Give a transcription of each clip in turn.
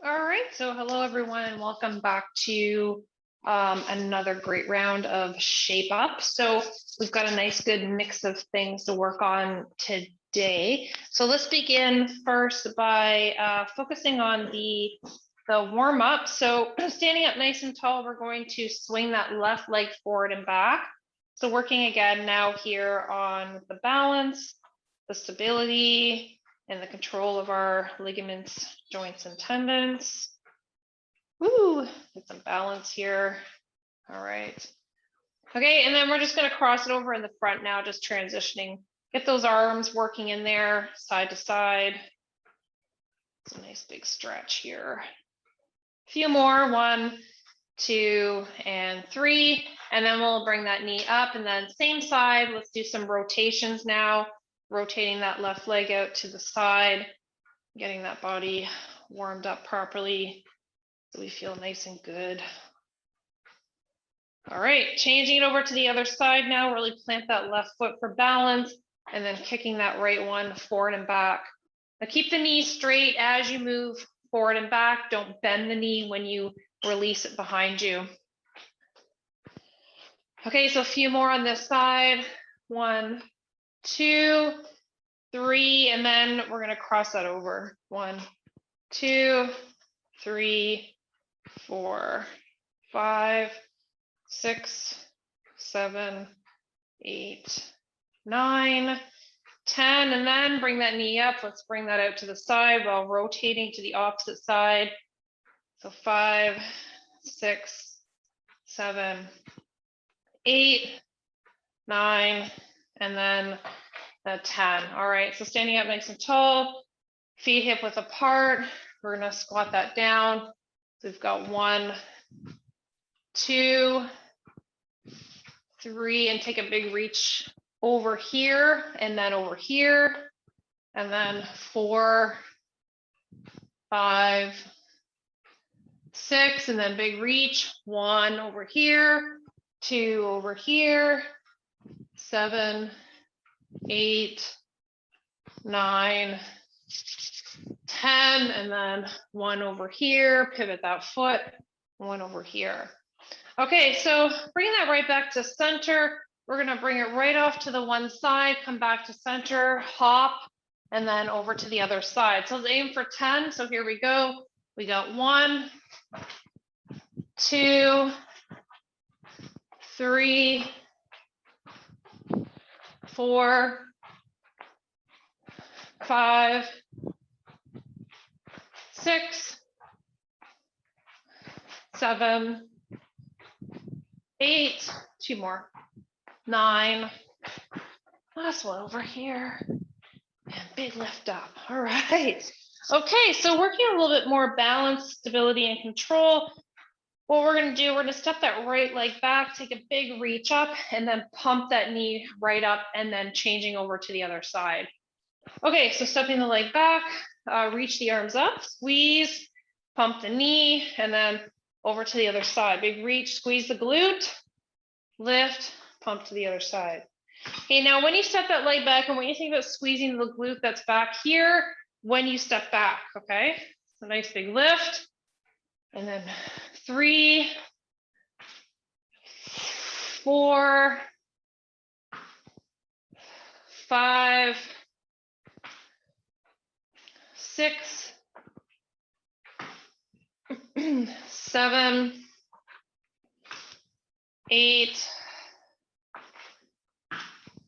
All right, so hello everyone and welcome back to another great round of Shape Up. So we've got a nice good mix of things to work on today. So let's begin first by focusing on the warm up. So standing up nice and tall, we're going to swing that left leg forward and back. So working again now here on the balance, the stability, and the control of our ligaments, joints, and tendons. Woo, get some balance here. All right. Okay, and then we're just gonna cross it over in the front now, just transitioning. Get those arms working in there, side to side. It's a nice big stretch here. A few more, 1, 2, and 3, and then we'll bring that knee up, and then same side, let's do some rotations now. Rotating that left leg out to the side, getting that body warmed up properly so we feel nice and good. All right, changing it over to the other side now, really plant that left foot for balance and then kicking that right one forward and back. Now keep the knee straight as you move forward and back. Don't bend the knee when you release it behind you. Okay, so a few more on this side. 1, 2, 3, and then we're going to cross that over. 1, 2, 3, 4, 5, 6, 7, 8, 9, 10, and then bring that knee up. Let's bring that out to the side while rotating to the opposite side. So 5, 6, 7, 8, 9, and then 10. All right, so standing up nice and tall, feet hip width apart. We're gonna squat that down. So we've got 1, 2, 3, and take a big reach over here and then over here, and then 4, 5, 6, and then big reach, 1 over here, 2 over here, 7, 8, 9, 10, and then 1 over here, pivot that foot, 1 over here. Okay, so bring that right back to center. We're gonna bring it right off to the one side, come back to center, hop, and then over to the other side. So let's aim for 10. So here we go. We got 1, 2, 3, 4, 5, 6, 7, 8, 2 more, 9, last one over here, and big lift up. All right. Okay, so working a little bit more balance, stability, and control. What we're going to do, we're going to step that right leg back, take a big reach up, and then pump that knee right up, and then changing over to the other side. Okay, so stepping the leg back, reach the arms up, squeeze, pump the knee, and then over to the other side. Big reach, squeeze the glute, lift, pump to the other side. Okay, now when you step that leg back, and when you think about squeezing the glute that's back here, when you step back, okay? So nice big lift, and then 3, 4, 5, 6, 7, 8,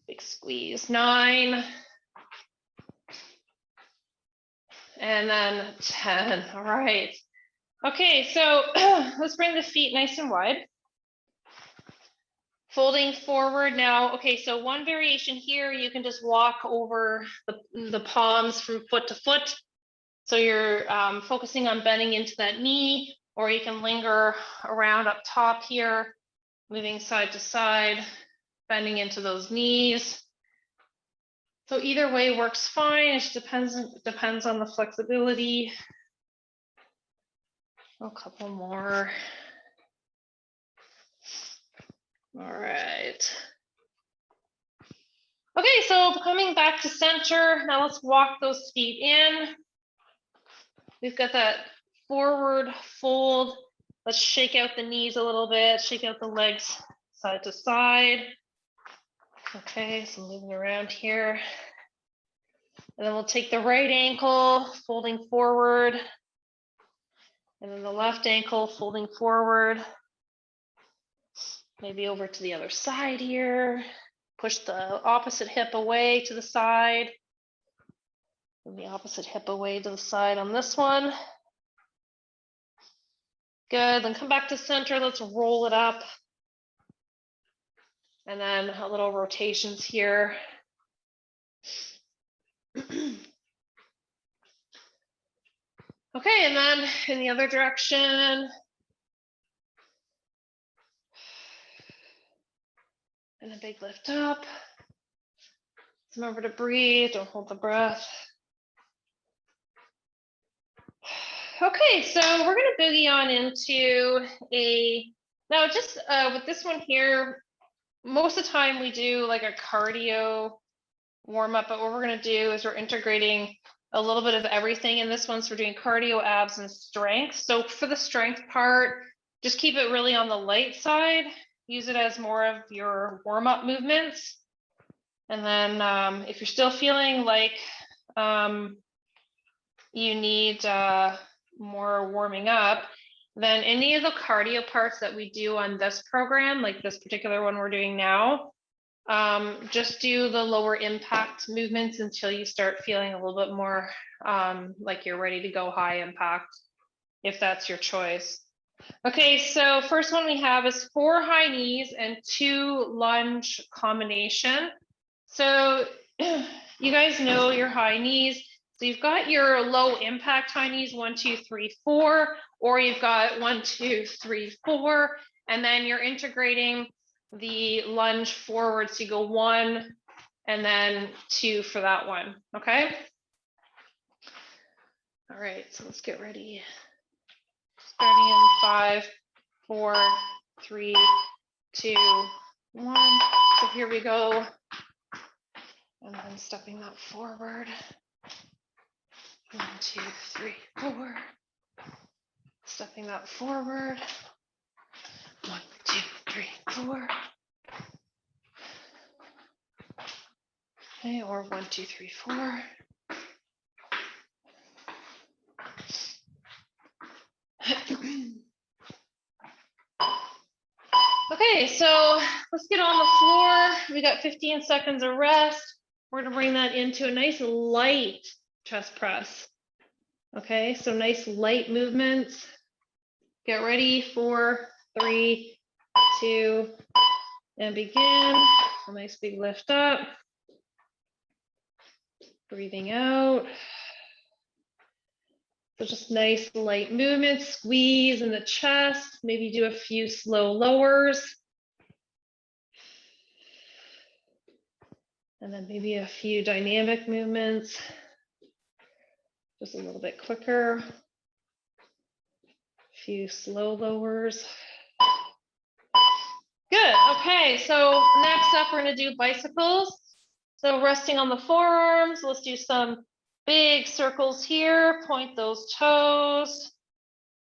big squeeze, 9, and then 10. All right. Okay, so let's bring the feet nice and wide. Folding forward now. Okay, so one variation here, you can just walk over the palms from foot to foot. So you're focusing on bending into that knee, or you can linger around up top here, moving side to side, bending into those knees. So either way works fine. It just depends on the flexibility. A couple more. All right. Okay, so coming back to center, now let's walk those feet in. We've got that forward fold. Let's shake out the knees a little bit, shake out the legs side to side. Okay, so moving around here. And then we'll take the right ankle, folding forward. And then the left ankle, folding forward. Maybe over to the other side here. Push the opposite hip away to the side. And the opposite hip away to the side on this one. Good, then come back to center. Let's roll it up. And then a little rotations here. Okay, and then in the other direction. And a big lift up. Remember to breathe, don't hold the breath. Okay, so we're gonna boogie on into now just with this one here, most of the time we do like a cardio warm up, but what we're gonna do is we're integrating a little bit of everything in this one. So we're doing cardio, abs, and strength. So for the strength part, just keep it really on the light side. Use it as more of your warm up movements. And then if you're still feeling like you need more warming up, then any of the cardio parts that we do on this program, like this particular one we're doing now, just do the lower impact movements until you start feeling a little bit more like you're ready to go high impact, if that's your choice. Okay, so first one we have is 4 high knees and 2 lunge combination. So you guys know your high knees. So you've got your low impact high knees, 1, 2, 3, 4, or you've got 1, 2, 3, 4, and then you're integrating the lunge forward. So you go 1 and then 2 for that one. Okay. All right, so let's get ready. Starting in 5, 4, 3, 2, 1. So here we go. And then stepping that forward. 1, 2, 3, 4. Stepping that forward. 1, 2, 3, 4. Okay, or 1, 2, 3, 4. Okay, so let's get on the floor. We got 15 seconds of rest. We're gonna bring that into a nice light chest press. Okay, so nice light movements. Get ready, 4, 3, 2, and begin. A nice big lift up. Breathing out. So just nice light movements, squeeze in the chest, maybe do a few slow lowers. And then maybe a few dynamic movements, just a little bit quicker. A few slow lowers. Good, okay, so next up we're gonna do bicycles. So resting on the forearms, let's do some big circles here, point those toes,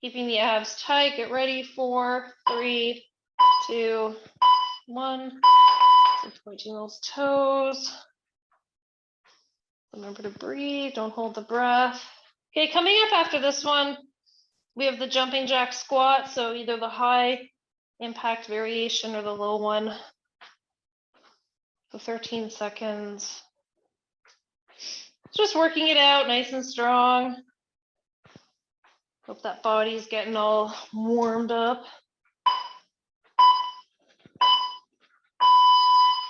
keeping the abs tight, get ready, 4, 3, 2, 1. So pointing those toes. Remember to breathe, don't hold the breath. Okay, coming up after this one, we have the jumping jack squat. So either the high impact variation or the low one. So 13 seconds. Just working it out nice and strong. Hope that body's getting all warmed up.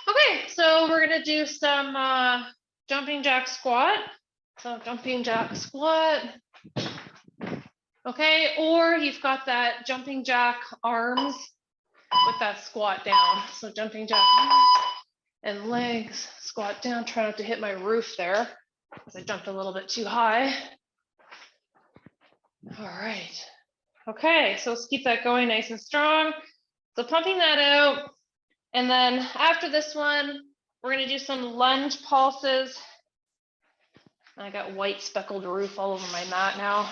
Okay, so we're gonna do some jumping jack squat. So jumping jack squat. Okay, or you've got that jumping jack arms with that squat down. So jumping jack and legs, squat down. Try not to hit my roof there because I jumped a little bit too high. All right. Okay, so let's keep that going nice and strong. So pumping that out. And then after this one, we're gonna do some lunge pulses. I got white speckled roof all over my mat now.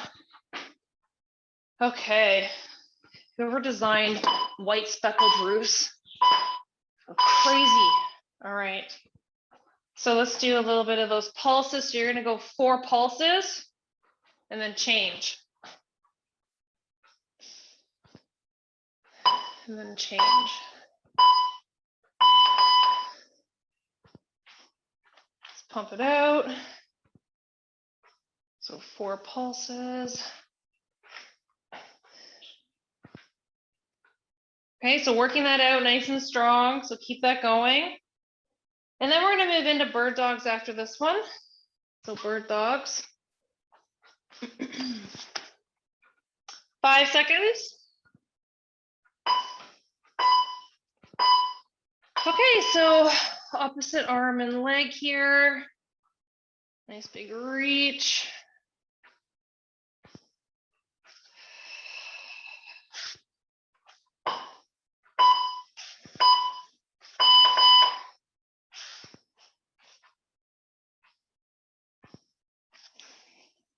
Okay, whoever designed white speckled roofs, crazy. All right, so let's do a little bit of those pulses. So you're gonna go 4 pulses and then change. And then change. Let's pump it out. So 4 pulses. Okay, so working that out nice and strong. So keep that going. And then we're going to move into bird dogs after this one. So bird dogs. 5 seconds. Okay, so opposite arm and leg here. Nice big reach.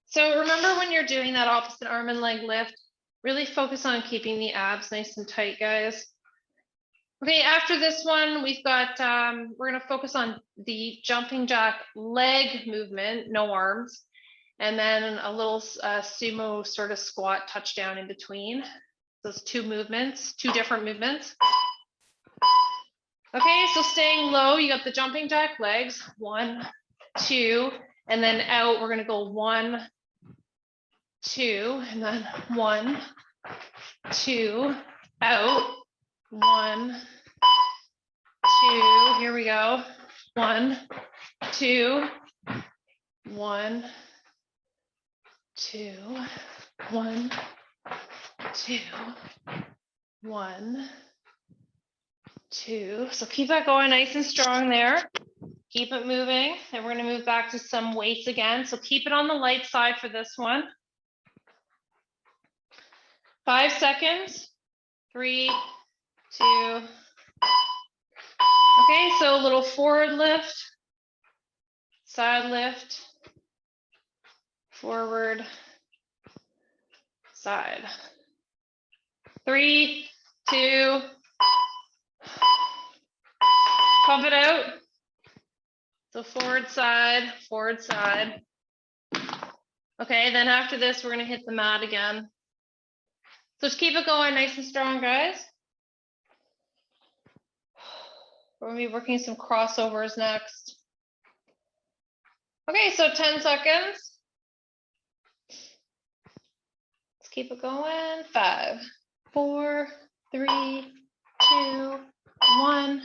So remember when you're doing that opposite arm and leg lift, really focus on keeping the abs nice and tight, guys. Okay, after this one, we've got, we're gonna focus on the jumping jack leg movement, no arms, and then a little sumo sort of squat touchdown in between. Those 2 movements, 2 different movements. Okay, so staying low, you got the jumping jack legs, 1, 2, and then out, we're gonna go 1, 2, and then 1, 2, out, 1, 2, here we go, 1, 2, 1, 2, 1, 2, 1, 2. So keep that going nice and strong there. Keep it moving. And we're going to move back to some weights again. So keep it on the light side for this one. 5 seconds. 3, 2. Okay, so a little forward lift, side lift, forward, side. 3, 2. Pump it out. So forward side, forward side. Okay, then after this, we're going to hit the mat again. So just keep it going nice and strong, guys. We're going to be working some crossovers next. Okay, so 10 seconds. Let's keep it going. 5, 4, 3, 2, 1.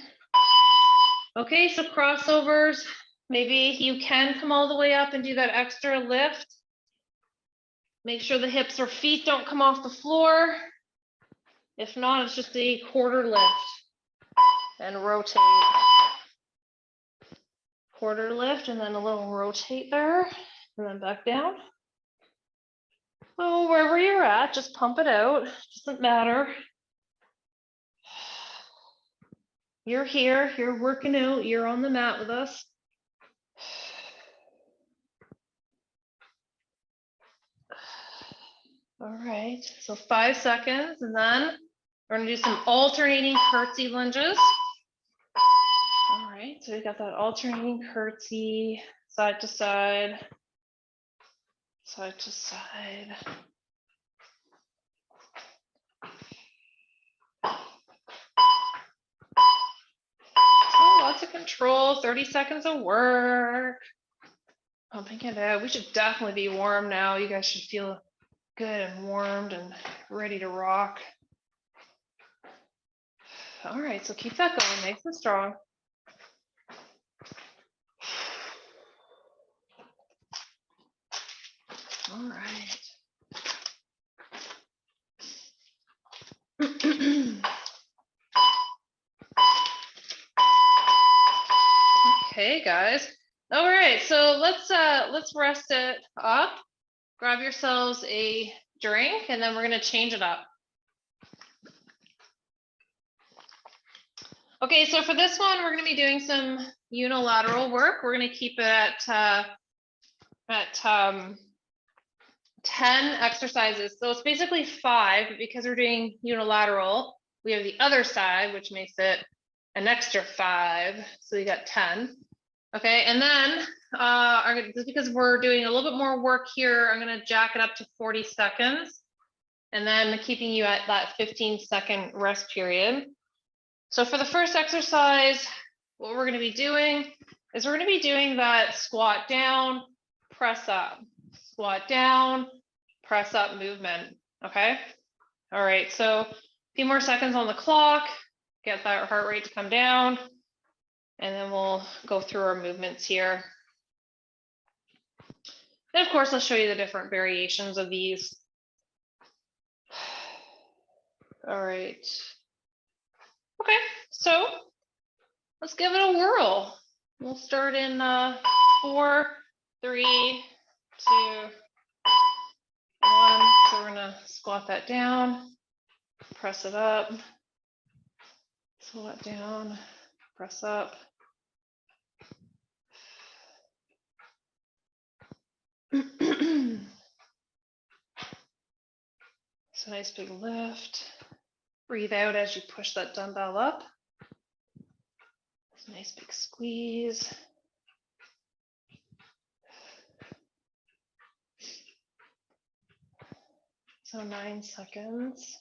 Okay, so crossovers. Maybe you can come all the way up and do that extra lift. Make sure the hips or feet don't come off the floor. If not, it's just a quarter lift. And rotate. Quarter lift and then a little rotate there. And then back down. So wherever you're at, just pump it out. Doesn't matter. You're here, you're working out, you're on the mat with us. All right, so 5 seconds, and then we're gonna do some alternating curtsy lunges. All right, so we got that alternating curtsy, side to side, side to side. Oh, lots of control, 30 seconds of work. Pumping it out. We should definitely be warm now. You guys should feel good and warmed and ready to rock. All right, so keep that going nice and strong. All right. Okay, guys. All right, so let's rest it up. Grab yourselves a drink, and then we're gonna change it up. Okay, so for this one, we're gonna be doing some unilateral work. We're gonna keep it at 10 exercises. So it's basically 5, but because we're doing unilateral, we have the other side, which makes it an extra 5. So we got 10. Okay, and then just because we're doing a little bit more work here, I'm gonna jack it up to 40 seconds and then keeping you at that 15-second rest period. So for the first exercise, what we're gonna be doing is we're gonna be doing that squat down, press up, squat down, press up movement, okay? All right, so a few more seconds on the clock, get that heart rate to come down, and then we'll go through our movements here. And of course, I'll show you the different variations of these. All right. Okay, so let's give it a whirl. We'll start in 4, 3, 2, 1. So we're gonna squat that down, press it up, squat down, press up. So nice big lift. Breathe out as you push that dumbbell up. Nice big squeeze. So 9 seconds.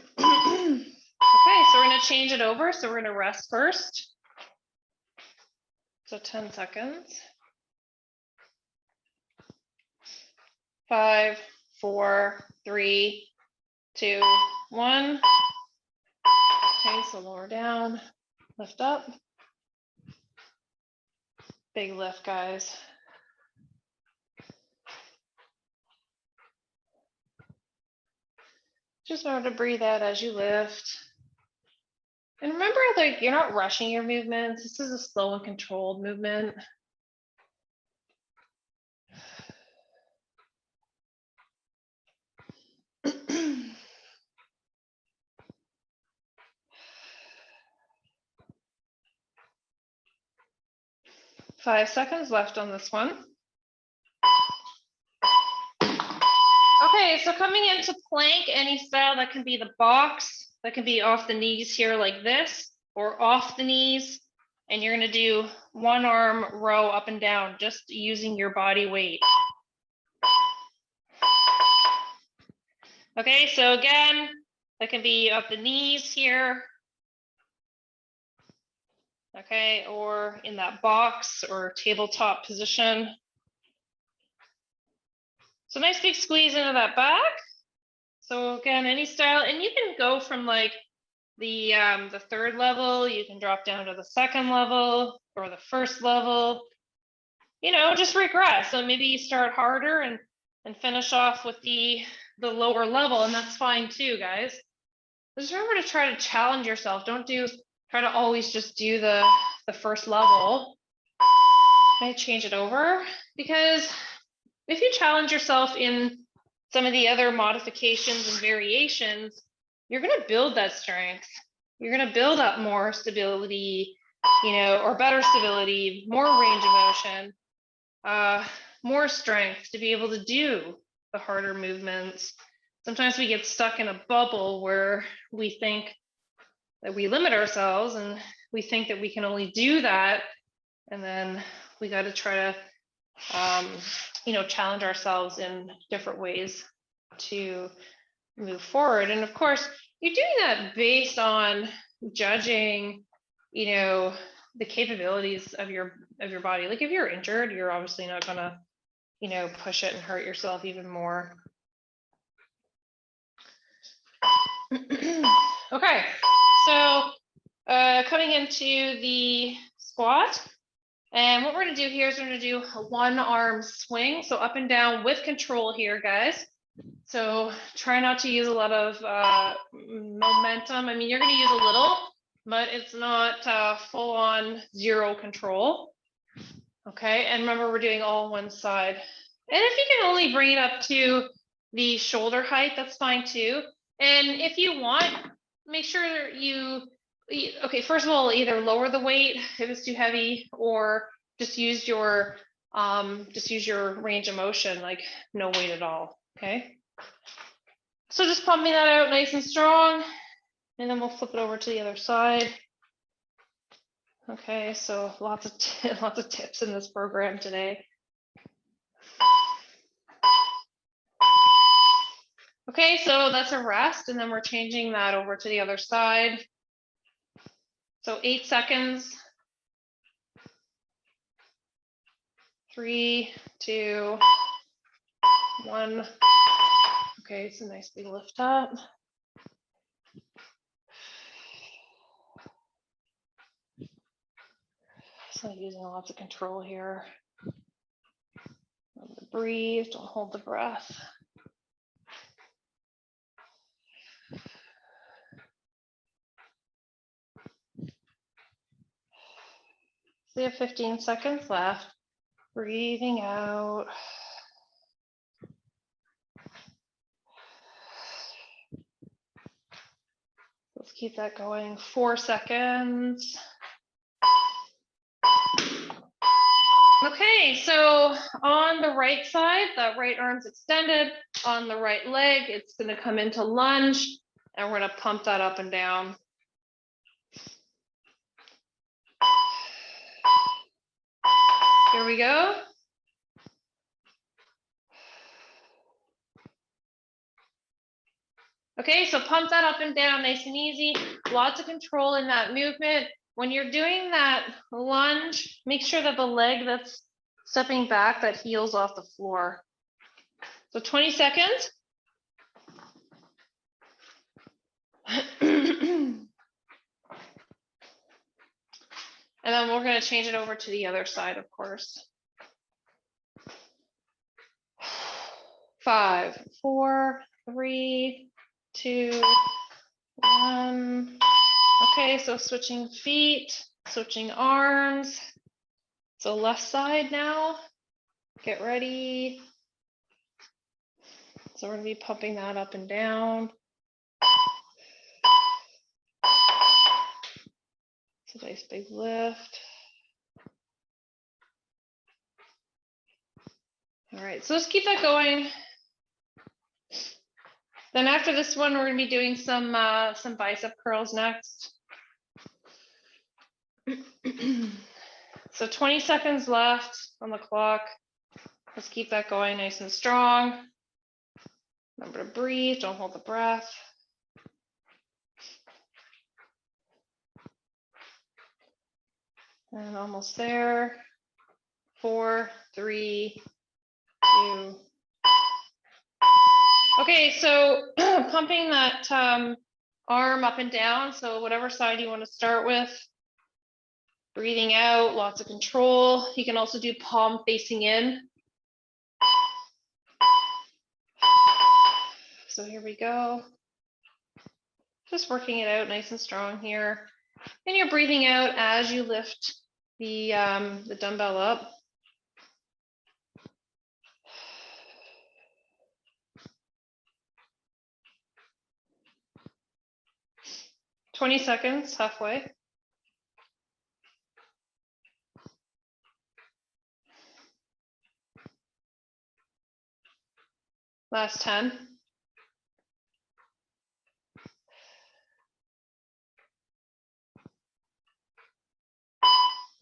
Okay, so we're going to change it over. So we're going to rest first. So 10 seconds. 5, 4, 3, 2, 1. Okay, so lower down, lift up. Big lift, guys. Just remember to breathe out as you lift. And remember, like, you're not rushing your movements. This is a slow and controlled movement. Five seconds left on this one. Okay, so coming into plank, any style, that can be the box, that can be off the knees here like this, or off the knees, and you're gonna do one arm row up and down, just using your body weight. Okay, so again, that can be up the knees here, okay, or in that box or tabletop position. So nice big squeeze into that back. So again, any style, and you can go from like the third level, you can drop down to the second level or the first level, you know, just regress. So maybe you start harder and finish off with the lower level, and that's fine too, guys. Just remember to try to challenge yourself. Don't try to always just do the first level. I change it over, because if you challenge yourself in some of the other modifications and variations, you're going to build that strength. You're going to build up more stability, you know, or better stability, more range of motion, more strength to be able to do the harder movements. Sometimes we get stuck in a bubble where we think that we limit ourselves and we think that we can only do that. And then we got to try to, you know, challenge ourselves in different ways to move forward. And of course, you're doing that based on judging, you know, the capabilities of your body. Like if you're injured, you're obviously not gonna, you know, push it and hurt yourself even more. Okay, so coming into the squat, and what we're gonna do here is we're gonna do a one arm swing, so up and down with control here, guys. So try not to use a lot of momentum. I mean, you're gonna use a little, but it's not full on zero control. Okay, and remember, we're doing all one side. And if you can only bring it up to the shoulder height, that's fine too. And if you want, make sure you okay, first of all, either lower the weight if it's too heavy, or just use your range of motion, like no weight at all. Okay. So just pumping that out nice and strong, and then we'll flip it over to the other side. Okay, so lots of tips in this program today. Okay, so that's a rest, and then we're changing that over to the other side. So 8 seconds. 3, 2, 1. Okay, it's a nice big lift up. So using lots of control here. Remember to breathe, don't hold the breath. So we have 15 seconds left. Breathing out. Let's keep that going. 4 seconds. Okay, so on the right side, the right arm's extended. On the right leg, it's going to come into lunge, and we're going to pump that up and down. Here we go. Okay, so pump that up and down nice and easy. Lots of control in that movement. When you're doing that lunge, make sure that the leg that's stepping back, that heel's off the floor. So 20 seconds. And then we're going to change it over to the other side, of course. 5, 4, 3, 2, 1. Okay, so switching feet, switching arms. So left side now. Get ready. So we're going to be pumping that up and down. It's a nice big lift. All right, so let's keep that going. Then after this one, we're going to be doing some bicep curls next. So 20 seconds left on the clock. Let's keep that going nice and strong. Remember to breathe, don't hold the breath. And almost there. 4, 3, 2. Okay, so pumping that arm up and down. So whatever side you want to start with. Breathing out, lots of control. You can also do palm facing in. So here we go. Just working it out nice and strong here. And you're breathing out as you lift the dumbbell up. "20 seconds, halfway. Last 10.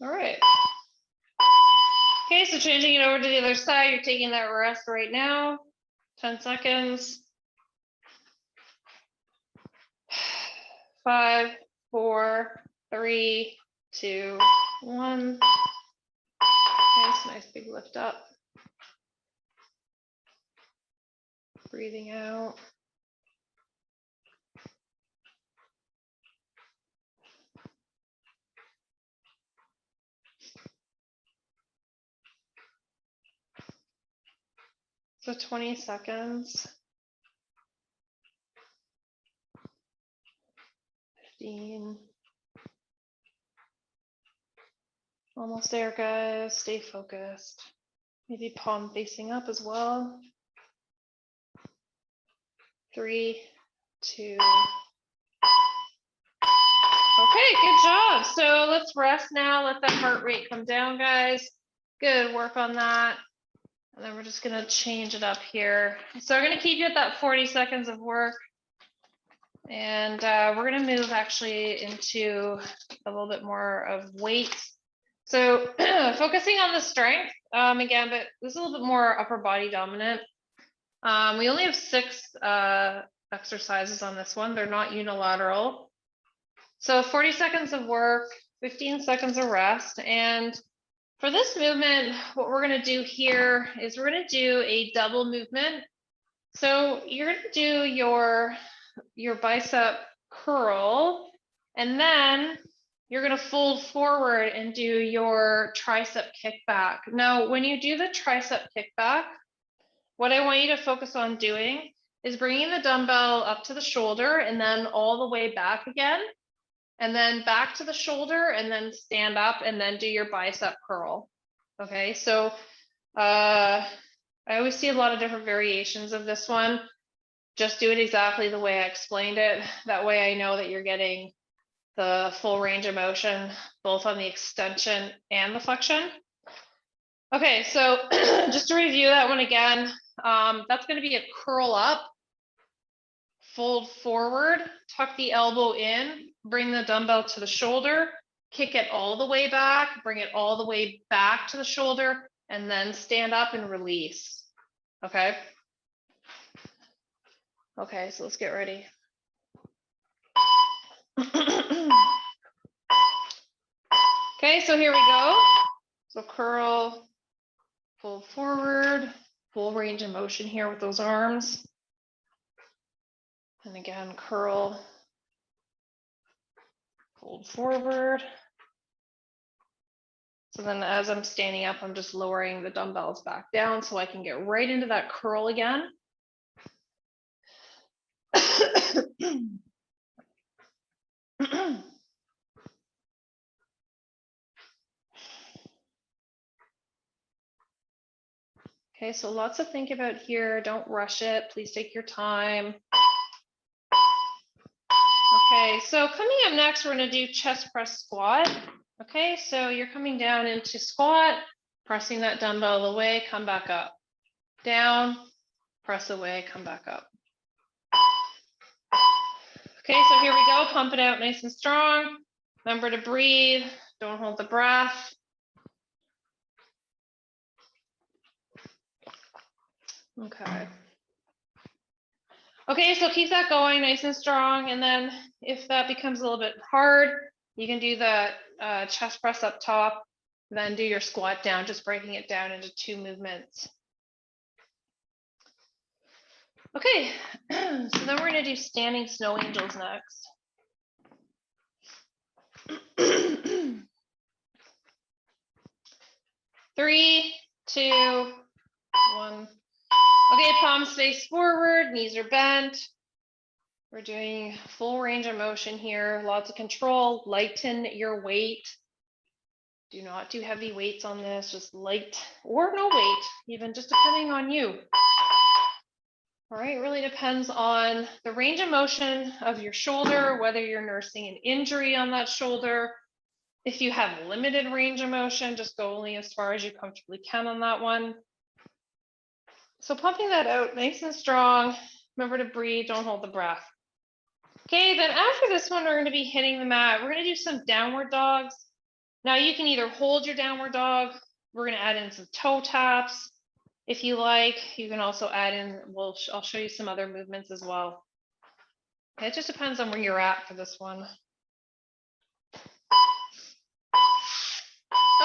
All right. Okay, so changing it over to the other side, you're taking that rest right now. 10 seconds. 5, 4, 3, 2, 1. Nice big lift up. Breathing out. So 20 seconds. 15. Almost there, guys. Stay focused. Maybe palm facing up as well. 3, 2. Okay, good job. So let's rest now. Let that heart rate come down, guys. Good work on that. And then we're just gonna change it up here. So we're gonna keep you at that 40 seconds of work. And we're gonna move actually into a little bit more of weight. So focusing on the strength again, but this is a little bit more upper body dominant. We only have 6 exercises on this one. They're not unilateral. So 40 seconds of work, 15 seconds of rest. And for this movement, what we're going to do here is we're going to do a double movement. So you're going to do your bicep curl, and then you're going to fold forward and do your tricep kickback. Now, when you do the tricep kickback, what I want you to focus on doing is bringing the dumbbell up to the shoulder and then all the way back again, and then back to the shoulder, and then stand up and then do your bicep curl. Okay, so I always see a lot of different variations of this one. Just do it exactly the way I explained it. That way I know that you're getting the full range of motion, both on the extension and the flexion. Okay, so just to review that one again, that's going to be a curl up, fold forward, tuck the elbow in, bring the dumbbell to the shoulder, kick it all the way back, bring it all the way back to the shoulder, and then stand up and release. Okay. Okay, so let's get ready. Okay, so here we go. So curl, fold forward, full range of motion here with those arms. And again, curl, fold forward. So then as I'm standing up, I'm just lowering the dumbbells back down so I can get right into that curl again. Okay, so lots to think about here. Don't rush it. Please take your time. Okay, so coming up next, we're going to do chest press squat. Okay, so you're coming down into squat, pressing that dumbbell away, come back up. Down, press away, come back up. Okay, so here we go. Pump it out nice and strong. Remember to breathe. Don't hold the breath. Okay. Okay, so keep that going nice and strong. And then if that becomes a little bit hard, you can do the chest press up top, then do your squat down, just breaking it down into 2 movements. Okay, so then we're going to do standing snow angels next. 3, 2, 1. Okay, palms face forward, knees are bent. We're doing full range of motion here, lots of control. Lighten your weight. Do not do heavy weights on this, just light or no weight, even just depending on you. All right, it really depends on the range of motion of your shoulder, whether you're nursing an injury on that shoulder. If you have limited range of motion, just go only as far as you comfortably can on that one. So pumping that out nice and strong. Remember to breathe, don't hold the breath. Okay, then after this one, we're going to be hitting the mat. We're going to do some downward dogs. Now you can either hold your downward dog. We're going to add in some toe taps. If you like, you can also add in, I'll show you some other movements as well. Okay, it just depends on where you're at for this one.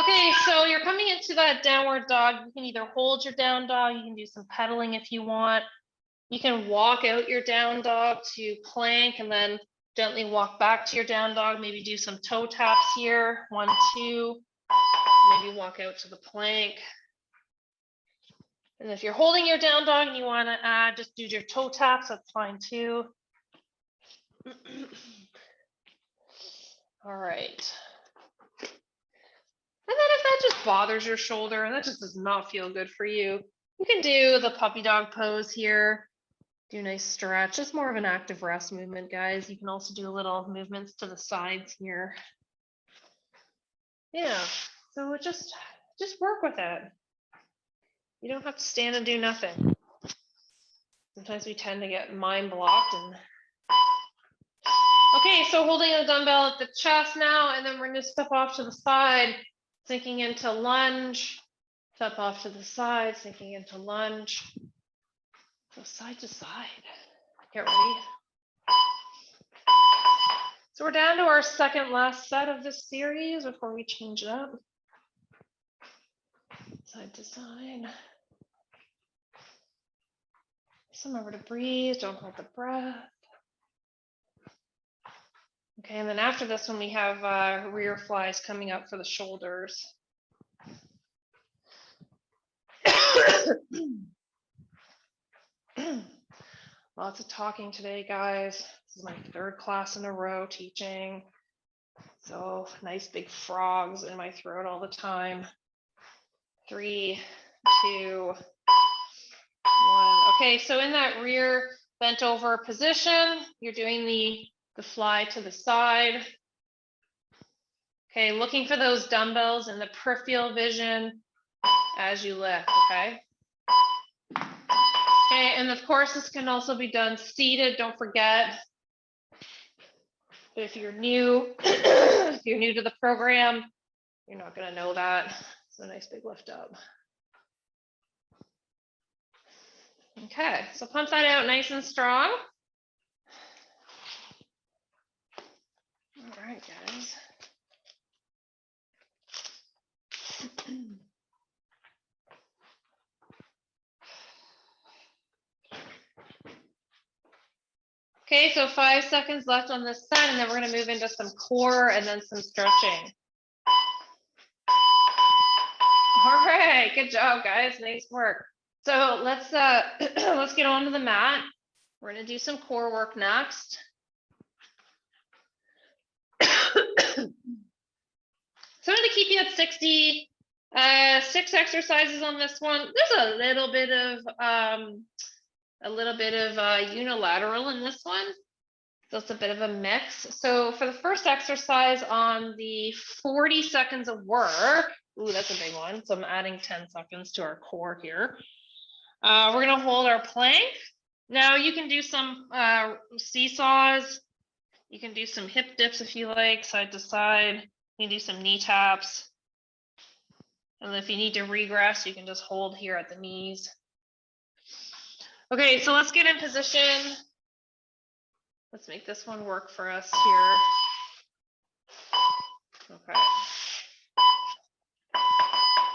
Okay, so you're coming into that downward dog. You can either hold your down dog, you can do some pedaling if you want. You can walk out your down dog to plank and then gently walk back to your down dog. Maybe do some toe taps here. 1, 2. Maybe walk out to the plank. And if you're holding your down dog and you want to add, just do your toe taps, that's fine too. All right. And then if that just bothers your shoulder and that just does not feel good for you, you can do the puppy dog pose here. Do a nice stretch. It's more of an active rest movement, guys. You can also do little movements to the sides here. Yeah, so just work with it. You don't have to stand and do nothing. Sometimes we tend to get mind blocked and okay, so holding a dumbbell at the chest now, and then we're going to step off to the side, sinking into lunge, step off to the side, sinking into lunge. So side to side. Get ready. So we're down to our second last set of this series before we change it up. Side to side. Just remember to breathe, don't hold the breath. Okay, and then after this one, we have rear flies coming up for the shoulders. Lots of talking today, guys. This is my third class in a row teaching. So nice big frogs in my throat all the time. 3, 2, 1. Okay, so in that rear bent over position, you're doing the fly to the side. Okay, looking for those dumbbells in the peripheral vision as you lift, okay? Okay, and of course, this can also be done seated, don't forget. But if you're new, if you're new to the program, you're not gonna know that. So a nice big lift up. Okay, so pump that out nice and strong. All right, guys. Okay, so 5 seconds left on this set, and then we're going to move into some core and then some stretching. All right, good job, guys. Nice work. So let's get onto the mat. We're going to do some core work next. So I'm going to keep you at 60. 6 exercises on this one. There's a little bit of unilateral in this one. So it's a bit of a mix. So for the first exercise on the 40 seconds of work, ooh, that's a big one. So I'm adding 10 seconds to our core here. We're going to hold our plank. Now you can do some seesaws. You can do some hip dips if you like, side to side. You can do some knee taps. And if you need to regress, you can just hold here at the knees. Okay, so let's get in position. Let's make this one work for us here. Okay.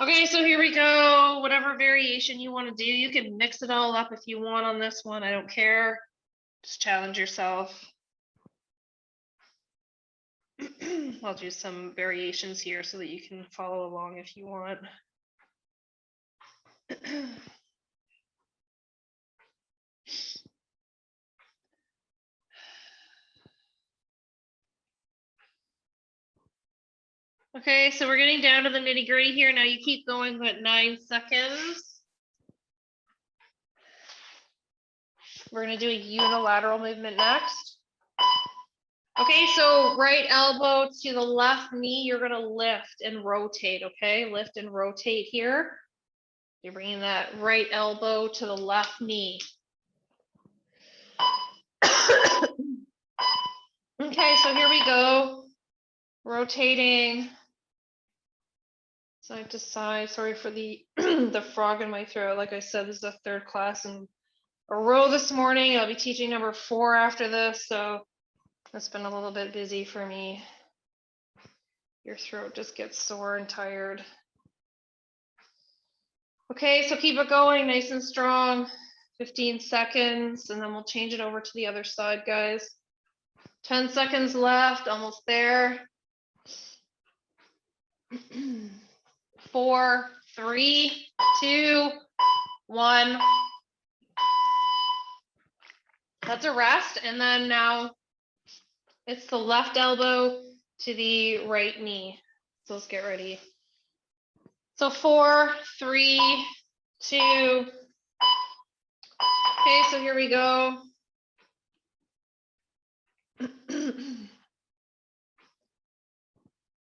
Okay, so here we go. Whatever variation you want to do, you can mix it all up if you want on this one. I don't care. Just challenge yourself. I'll do some variations here so that you can follow along if you want. Okay, so we're getting down to the nitty-gritty here. Now you keep going with 9 seconds. We're going to do a unilateral movement next. Okay, so right elbow to the left knee, you're going to lift and rotate, okay? Lift and rotate here. You're bringing that right elbow to the left knee. Okay, so here we go. Rotating side to side. Sorry for the the frog in my throat. Like I said, this is the third class in a row this morning. I'll be teaching number 4 after this, so it's been a little bit busy for me. Your throat just gets sore and tired. Okay, so keep it going nice and strong. 15 seconds, and then we'll change it over to the other side, guys. 10 seconds left, almost there. 4, 3, 2, 1. That's a rest, and then now it's the left elbow to the right knee. So let's get ready. So 4, 3, 2, Okay, so here we go.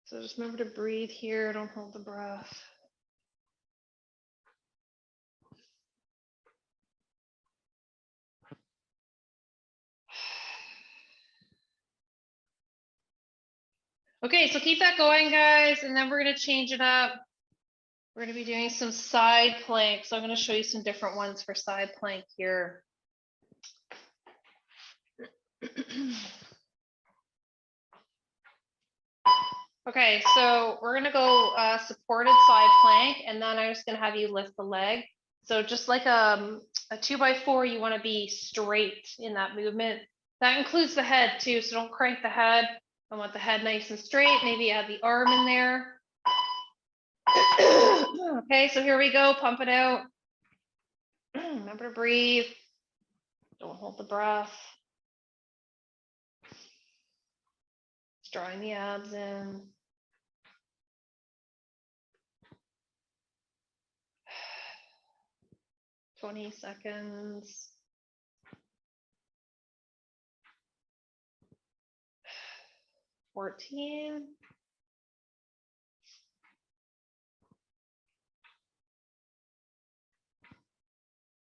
So just remember to breathe here, don't hold the breath. Okay, so keep that going, guys, and then we're going to change it up. We're going to be doing some side plank. So I'm going to show you some different ones for side plank here. Okay, so we're going to go supported side plank, and then I'm just going to have you lift the leg. So just like a 2x4, you want to be straight in that movement. That includes the head too, so don't crank the head. I want the head nice and straight. Maybe add the arm in there. Okay, so here we go. Pump it out. Remember to breathe. Don't hold the breath. Just drawing the abs in. $20 seconds. $14.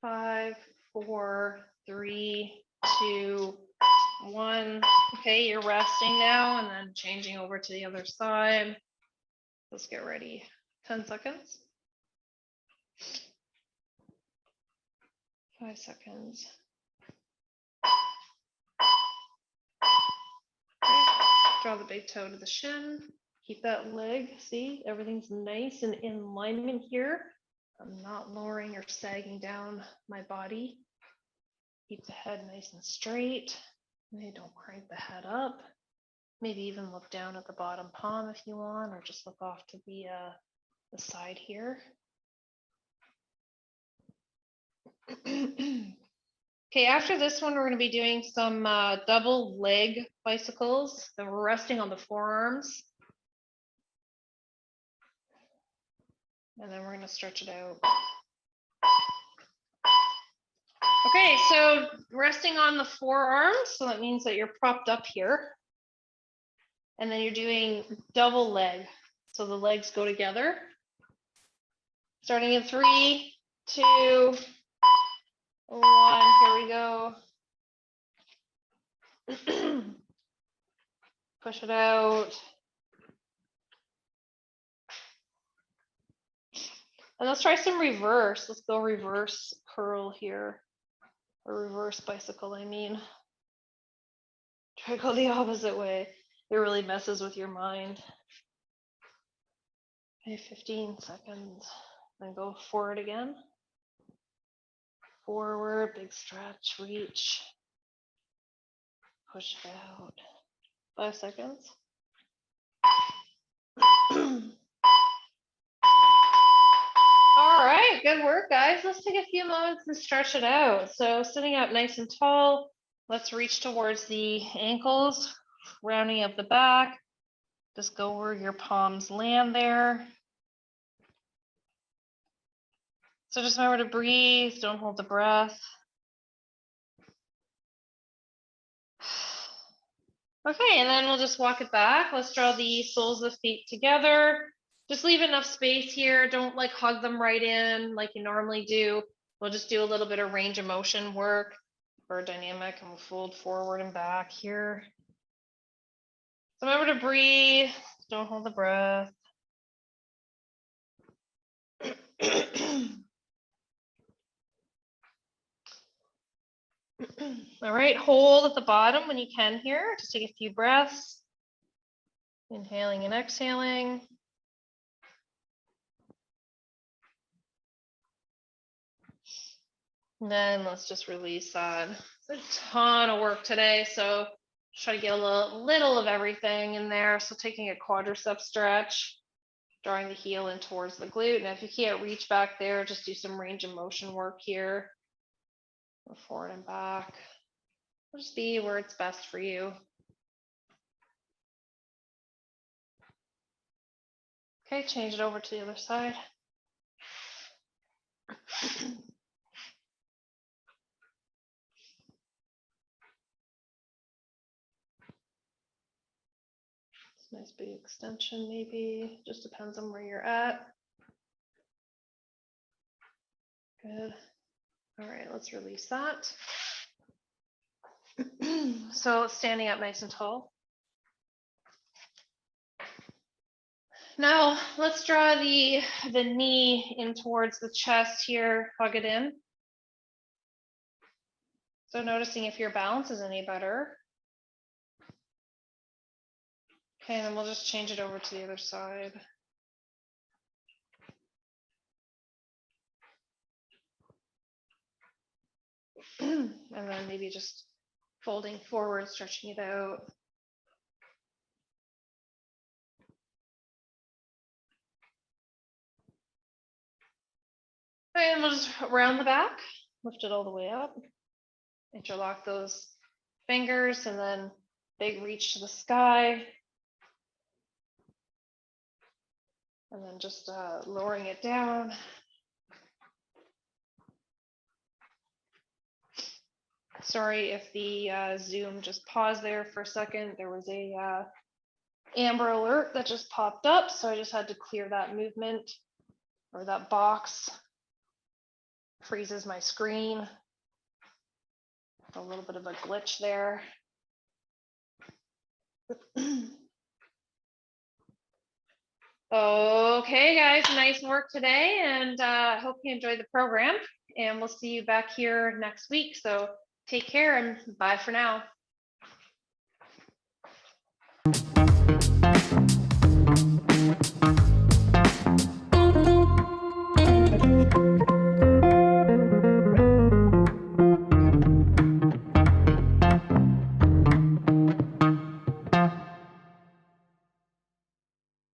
5, 4, 3, 2, 1. Okay, you're resting now and then changing over to the other side. Let's get ready. 10 seconds. 5 seconds. Okay. Draw the big toe to the shin. Keep that leg. See, everything's nice and in alignment here. I'm not lowering or sagging down my body. Keep the head nice and straight. Maybe don't crank the head up. Maybe even look down at the bottom palm if you want, or just look off to the side here. Okay, after this one, we're going to be doing some double leg bicycles. So we're resting on the forearms. And then we're going to stretch it out. Okay, so resting on the forearms, so that means that you're propped up here. And then you're doing double leg. So the legs go together. Starting in 3, 2, 1, here we go. Push it out. And let's try some reverse. Let's go reverse curl here. Or reverse bicycle, I mean. Try to go the opposite way. It really messes with your mind. Okay, 15 seconds. Then go forward again. Forward, big stretch, reach. Push it out. 5 seconds. All right, good work, guys. Let's take a few moments and stretch it out. So sitting up nice and tall, let's reach towards the ankles, rounding up the back. Just go where your palms land there. So just remember to breathe, don't hold the breath. Okay, and then we'll just walk it back. Let's draw the soles of the feet together. Just leave enough space here. Don't like hug them right in like you normally do. We'll just do a little bit of range of motion work for dynamic, and we'll fold forward and back here. So remember to breathe. Don't hold the breath. All right, hold at the bottom when you can here. Just take a few breaths. Inhaling and exhaling. And then let's just release that. It's a ton of work today, so try to get a little of everything in there. So taking a quadricep stretch, drawing the heel in towards the glute. And if you can't reach back there, just do some range of motion work here. Go forward and back. Just be where it's best for you. Okay, change it over to the other side. Nice big extension, maybe. Just depends on where you're at. Good. All right, let's release that. So standing up nice and tall. Now let's draw the knee in towards the chest here, hug it in. So noticing if your balance is any better. Okay, and then we'll just change it over to the other side. And then maybe just folding forward, stretching it out. And we'll just round the back, lift it all the way up, interlock those fingers, and then big reach to the sky. And then just lowering it down. Sorry if the Zoom just paused there for a second. There was a Amber alert that just popped up, so I just had to clear that movement or that box. Freezes my screen. A little bit of a glitch there. Okay, guys, nice work today, and I hope you enjoyed the program. And we'll see you back here next week. So take care and bye for now.